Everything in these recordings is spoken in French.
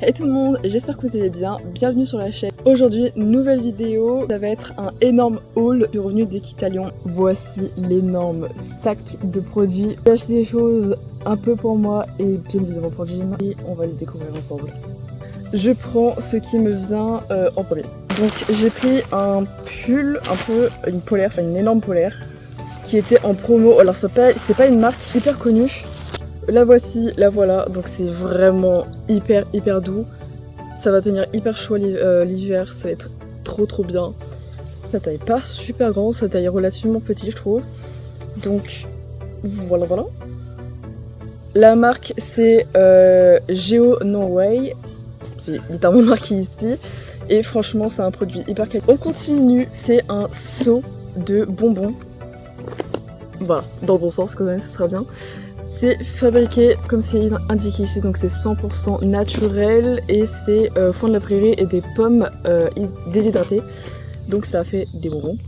Hey tout le monde, j'espère que vous allez bien, bienvenue sur la chaîne. Aujourd'hui, nouvelle vidéo, ça va être un énorme haul du revenu d'Equitalion. Voici l'énorme sac de produits. J'ai acheté des choses un peu pour moi et bien évidemment pour Jim et on va les découvrir ensemble. Je prends ce qui me vient en premier. Donc j'ai pris un pull, un peu une polaire, enfin une énorme polaire qui était en promo. Alors c'est pas une marque hyper connue. La voici, la voilà, donc c'est vraiment hyper doux. Ça va tenir hyper chaud l'hiver, ça va être trop bien. Ça taille pas super grand, ça taille relativement petit je trouve. Donc voilà. La marque c'est Geo Norway, c'est littéralement marqué ici. Et franchement c'est un produit hyper quali. On continue, c'est un seau de bonbons. Voilà, dans le bon sens quand même, ce sera bien. C'est fabriqué comme c'est indiqué ici, donc c'est 100% naturel et c'est foin de la prairie et des pommes déshydratées. Donc ça fait des bonbons.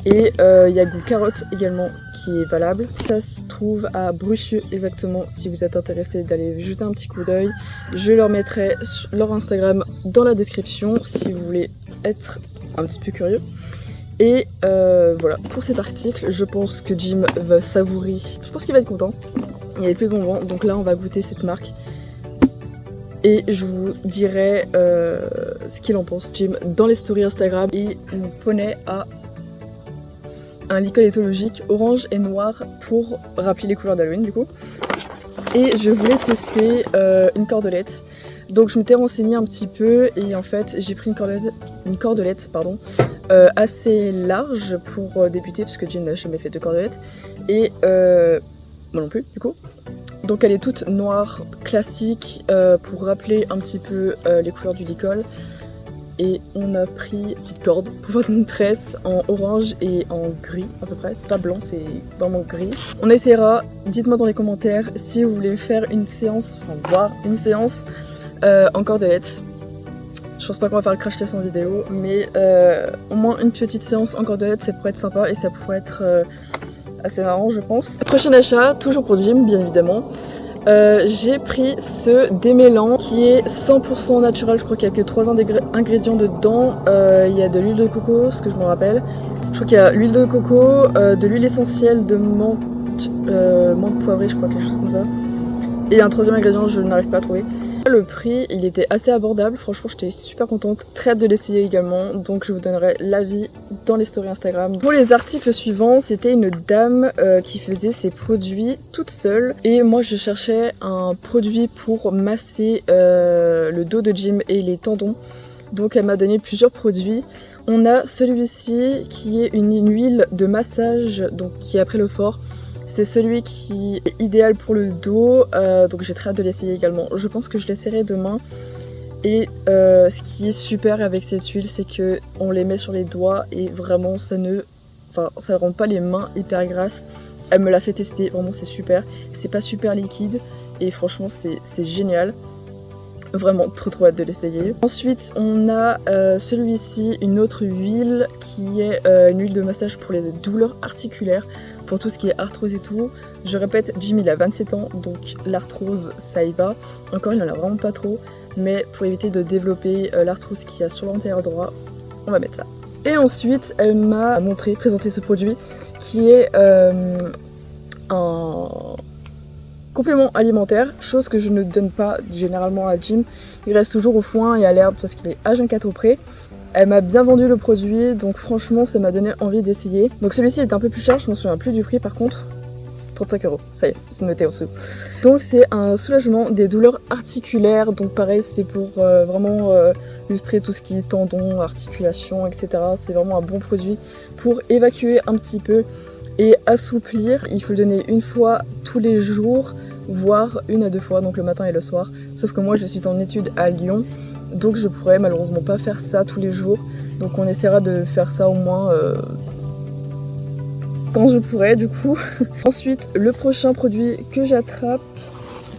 Et il y a goût carotte également qui est valable. Ça se trouve à Bruchieux exactement si vous êtes intéressé d'aller jeter un petit coup d'œil. Je leur mettrai leur Instagram dans la description si vous voulez être un petit peu curieux. Et voilà, pour cet article, je pense que Jim va savourer. Je pense qu'il va être content. Il y avait plus de bonbons, donc là on va goûter cette marque. Et je vous dirai ce qu'il en pense, Jim, dans les stories Instagram. Et mon poney a un licol éthologique orange et noir pour rappeler les couleurs d'Halloween du coup. Et je voulais tester une cordelette. Donc je m'étais renseignée un petit peu et en fait j'ai pris une cordelette assez large pour débuter parce que Jim n'a jamais fait de cordelette. Et moi non plus du coup. Donc elle est toute noire, classique, pour rappeler un petit peu les couleurs du licol. Et on a pris une petite corde pour faire une tresse en orange et en gris à peu près. C'est pas blanc, c'est vraiment gris. On essaiera, dites-moi dans les commentaires si vous voulez faire une séance, enfin voir une séance en cordelette. Je pense pas qu'on va faire le crash test en vidéo, mais au moins une petite séance en cordelette, ça pourrait être sympa et ça pourrait être assez marrant je pense. Prochain achat, toujours pour Jim bien évidemment. J'ai pris ce démêlant qui est 100% naturel, je crois qu'il y a que 3 ingrédients dedans. Il y a de l'huile de coco, ce que je me rappelle. Je crois qu'il y a l'huile de coco, de l'huile essentielle de menthe poivrée, je crois, quelque chose comme ça. Et un troisième ingrédient, je n'arrive pas à trouver. Le prix, il était assez abordable, franchement j'étais super contente, très hâte de l'essayer également, donc je vous donnerai l'avis dans les stories Instagram. Pour les articles suivants, c'était une dame qui faisait ses produits toute seule, et moi je cherchais un produit pour masser le dos de Jim et les tendons, donc elle m'a donné plusieurs produits. On a celui-ci qui est une huile de massage, donc qui est après le fort. C'est celui qui est idéal pour le dos, donc j'ai très hâte de l'essayer également. Je pense que je l'essaierai demain. Et ce qui est super avec cette huile, c'est que on les met sur les doigts et vraiment ça rend pas les mains hyper grasses. Elle me l'a fait tester, vraiment c'est super. C'est pas super liquide et franchement c'est génial. Vraiment trop hâte de l'essayer. Ensuite on a celui-ci, une autre huile qui est une huile de massage pour les douleurs articulaires, pour tout ce qui est arthrose et tout. Je répète, Jim il a 27 ans donc l'arthrose ça y va. Encore il en a vraiment pas trop, mais pour éviter de développer l'arthrose qu'il y a sur l'antérieur droit, on va mettre ça. Et ensuite elle m'a présenté ce produit qui est un complément alimentaire, chose que je ne donne pas généralement à Jim. Il reste toujours au foin et à l'herbe parce qu'il est H24 au pré. Elle m'a bien vendu le produit, donc franchement ça m'a donné envie d'essayer. Donc celui-ci est un peu plus cher, je m'en souviens plus du prix par contre. 35 €, ça y est, c'est noté en dessous. Donc c'est un soulagement des douleurs articulaires, donc pareil c'est pour vraiment illustrer tout ce qui est tendons, articulations, etc. C'est vraiment un bon produit pour évacuer un petit peu et assouplir. Il faut le donner une fois tous les jours, voire 1 à 2 fois, donc le matin et le soir. Sauf que moi je suis en études à Lyon, donc je pourrais malheureusement pas faire ça tous les jours. Donc on essaiera de faire ça au moins quand je pourrai du coup. Ensuite le prochain produit que j'attrape,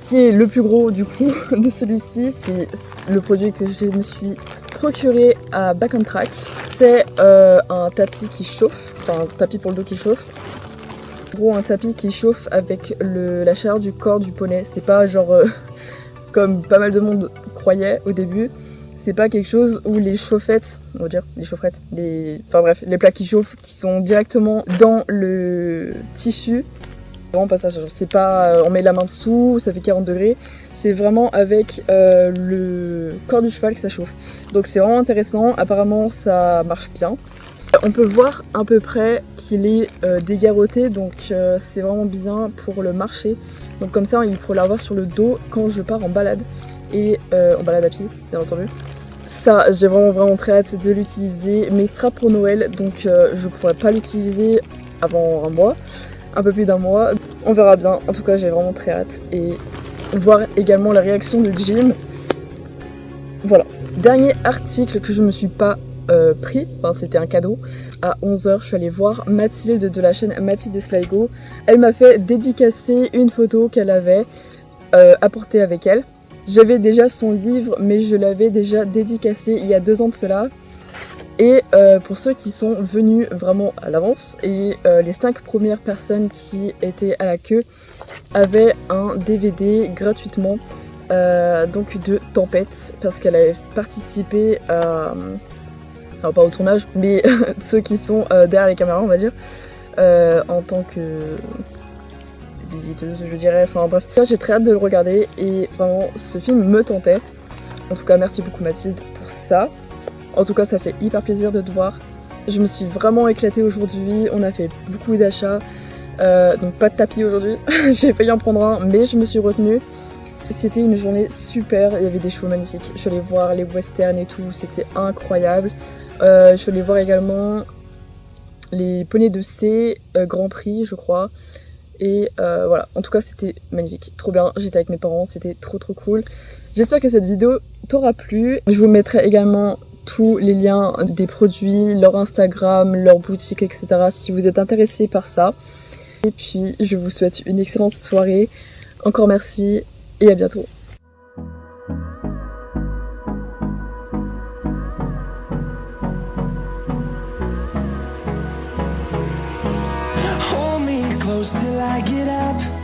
qui est le plus gros du coup de celui-ci, c'est le produit que je me suis procuré à Back on Track. C'est un tapis qui chauffe, enfin un tapis pour le dos qui chauffe. En gros un tapis qui chauffe avec la chaleur du corps du poney. C'est pas genre comme pas mal de monde croyait au début, c'est pas quelque chose où les chauffettes, on va dire, les chaufferettes, enfin bref, les plats qui chauffent, qui sont directement dans le tissu. Vraiment pas ça, genre c'est pas on met la main dessous, ça fait 40 degrés, c'est vraiment avec le corps du cheval que ça chauffe. Donc c'est vraiment intéressant, apparemment ça marche bien. On peut voir à peu près qu'il est dégarroté, donc c'est vraiment bien pour le marcher. Donc comme ça il pourrait l'avoir sur le dos quand je pars en balade, et en balade à pied bien entendu. Ça j'ai vraiment très hâte de l'utiliser, mais il sera pour Noël, donc je pourrais pas l'utiliser avant un mois. Un peu plus d'un mois, on verra bien. En tout cas j'ai vraiment très hâte, et voir également la réaction de Jim. Voilà, dernier article que je me suis pas pris, enfin c'était un cadeau. À 11h je suis allée voir Mathilde de la chaîne Mathilde Sligo. Elle m'a fait dédicacer une photo qu'elle avait apportée avec elle. J'avais déjà son livre, mais je l'avais déjà dédicacé il y a 2 ans de cela. Et pour ceux qui sont venus vraiment à l'avance, et les 5 premières personnes qui étaient à la queue avaient un DVD gratuitement, donc de Tempête, parce qu'elle avait participé à... alors pas au tournage, mais ceux qui sont derrière les caméras on va dire, en tant que visiteuse je dirais, enfin bref. J'ai très hâte de le regarder, et vraiment ce film me tentait. En tout cas merci beaucoup Mathilde pour ça. En tout cas ça fait hyper plaisir de te voir. Je me suis vraiment éclatée aujourd'hui, on a fait beaucoup d'achats, donc pas de tapis aujourd'hui. J'ai failli en prendre un mais je me suis retenue. C'était une journée super, il y avait des shows magnifiques. Je suis allée voir les westerns et tout, c'était incroyable. Je suis allée voir également les poneys de C, Grand Prix je crois. Et voilà, en tout cas c'était magnifique, trop bien, j'étais avec mes parents, c'était trop cool. J'espère que cette vidéo t'aura plu. Je vous mettrai également tous les liens des produits, leur Instagram, leur boutique, etc. si vous êtes intéressés par ça. Et puis je vous souhaite une excellente soirée. Encore merci et à bientôt. Hold me close till I get up.